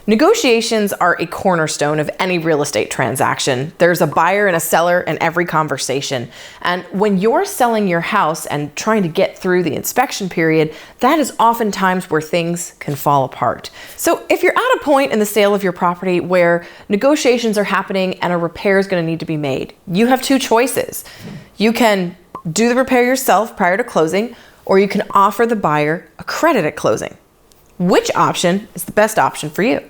Negotiations are a cornerstone of any real estate transaction. There's a buyer and a seller in every conversation. And when you're selling your house and trying to get through the inspection period, that is oftentimes where things can fall apart. So if you're at a point in the sale of your property where negotiations are happening and a repair is going to need to be made, you have two choices. You can do the repair yourself prior to closing, or you can offer the buyer a credit at closing. Which option is the best option for you?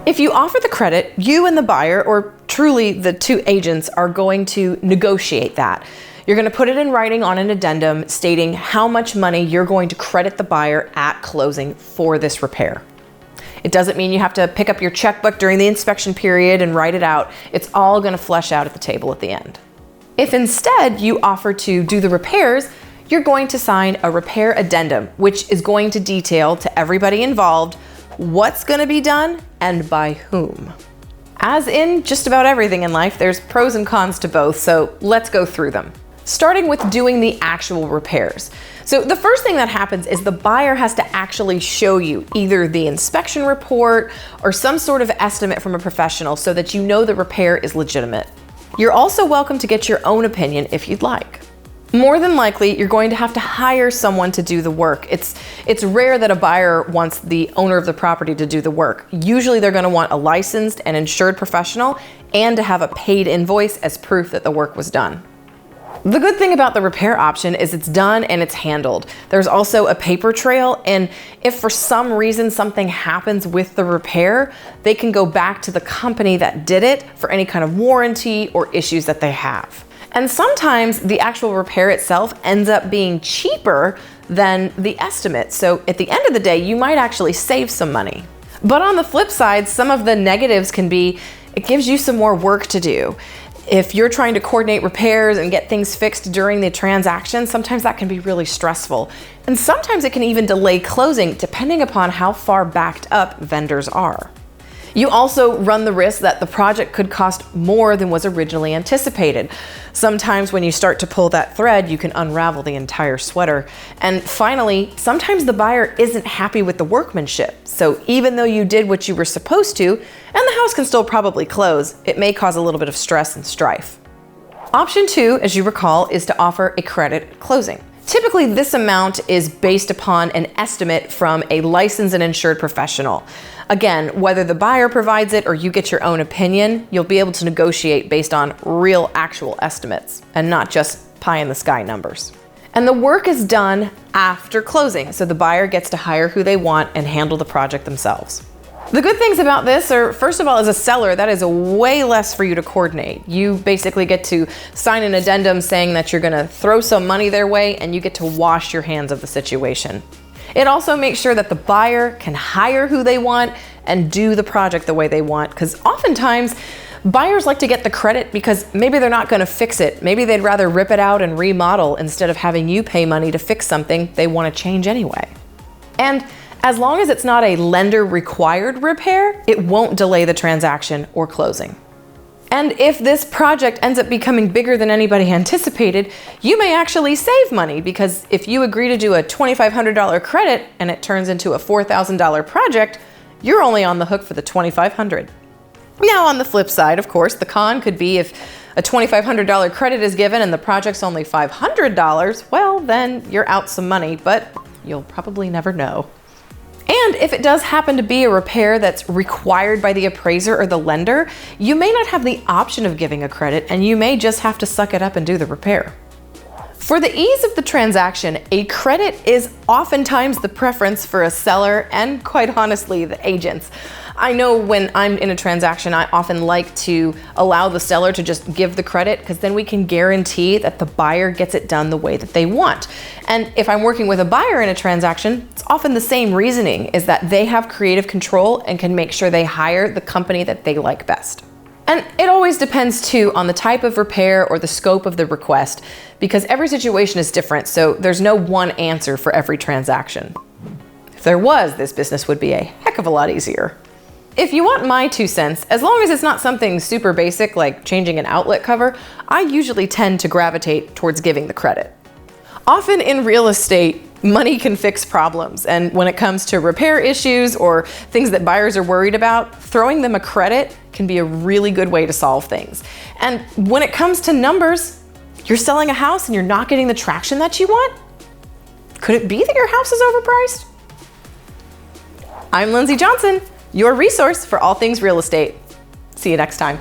If you offer the credit, you and the buyer, or truly the two agents, are going to negotiate that. You're going to put it in writing on an addendum stating how much money you're going to credit the buyer at closing for this repair. It doesn't mean you have to pick up your checkbook during the inspection period and write it out. It's all going to flesh out at the table at the end. If instead you offer to do the repairs, you're going to sign a repair addendum, which is going to detail to everybody involved what's going to be done and by whom. As in just about everything in life, there's pros and cons to both, so let's go through them. Starting with doing the actual repairs. So the first thing that happens is the buyer has to actually show you either the inspection report or some sort of estimate from a professional so that you know the repair is legitimate. You're also welcome to get your own opinion if you'd like. More than likely, you're going to have to hire someone to do the work. It's rare that a buyer wants the owner of the property to do the work. Usually they're going to want a licensed and insured professional and to have a paid invoice as proof that the work was done. The good thing about the repair option is it's done and it's handled. There's also a paper trail, and if for some reason something happens with the repair, they can go back to the company that did it for any kind of warranty or issues that they have. And sometimes the actual repair itself ends up being cheaper than the estimate. So at the end of the day, you might actually save some money. But on the flip side, some of the negatives can be, it gives you some more work to do. If you're trying to coordinate repairs and get things fixed during the transaction, sometimes that can be really stressful. And sometimes it can even delay closing depending upon how far backed up vendors are. You also run the risk that the project could cost more than was originally anticipated. Sometimes when you start to pull that thread, you can unravel the entire sweater. And finally, sometimes the buyer isn't happy with the workmanship. So even though you did what you were supposed to, and the house can still probably close, it may cause a little bit of stress and strife. Option 2, as you recall, is to offer a credit at closing. Typically, this amount is based upon an estimate from a licensed and insured professional. Again, whether the buyer provides it or you get your own opinion, you'll be able to negotiate based on real actual estimates and not just pie in the sky numbers. And the work is done after closing, so the buyer gets to hire who they want and handle the project themselves. The good things about this are, first of all, as a seller, that is way less for you to coordinate. You basically get to sign an addendum saying that you're going to throw some money their way and you get to wash your hands of the situation. It also makes sure that the buyer can hire who they want and do the project the way they want, because oftentimes buyers like to get the credit because maybe they're not going to fix it. Maybe they'd rather rip it out and remodel instead of having you pay money to fix something they want to change anyway. And as long as it's not a lender-required repair, it won't delay the transaction or closing. And if this project ends up becoming bigger than anybody anticipated, you may actually save money, because if you agree to do a $2,500 credit and it turns into a $4,000 project, you're only on the hook for the $2,500. Now, on the flip side, of course, the con could be if a $2,500 credit is given and the project's only $500, well, then you're out some money, but you'll probably never know. And if it does happen to be a repair that's required by the appraiser or the lender, you may not have the option of giving a credit, and you may just have to suck it up and do the repair. For the ease of the transaction, a credit is oftentimes the preference for a seller and, quite honestly, the agents. I know when I'm in a transaction, I often like to allow the seller to just give the credit, because then we can guarantee that the buyer gets it done the way that they want. And if I'm working with a buyer in a transaction, it's often the same reasoning, is that they have creative control and can make sure they hire the company that they like best. And it always depends too on the type of repair or the scope of the request, because every situation is different, so there's no one answer for every transaction. If there was, this business would be a heck of a lot easier. If you want my 2 cents, as long as it's not something super basic like changing an outlet cover, I usually tend to gravitate towards giving the credit. Often in real estate, Money can fix problems, and when it comes to repair issues or things that buyers are worried about, throwing them a credit can be a really good way to solve things. And when it comes to numbers, you're selling a house and you're not getting the traction that you want? Could it be that your house is overpriced? I'm Lindsey Johnson, your resource for all things real estate. See you next time.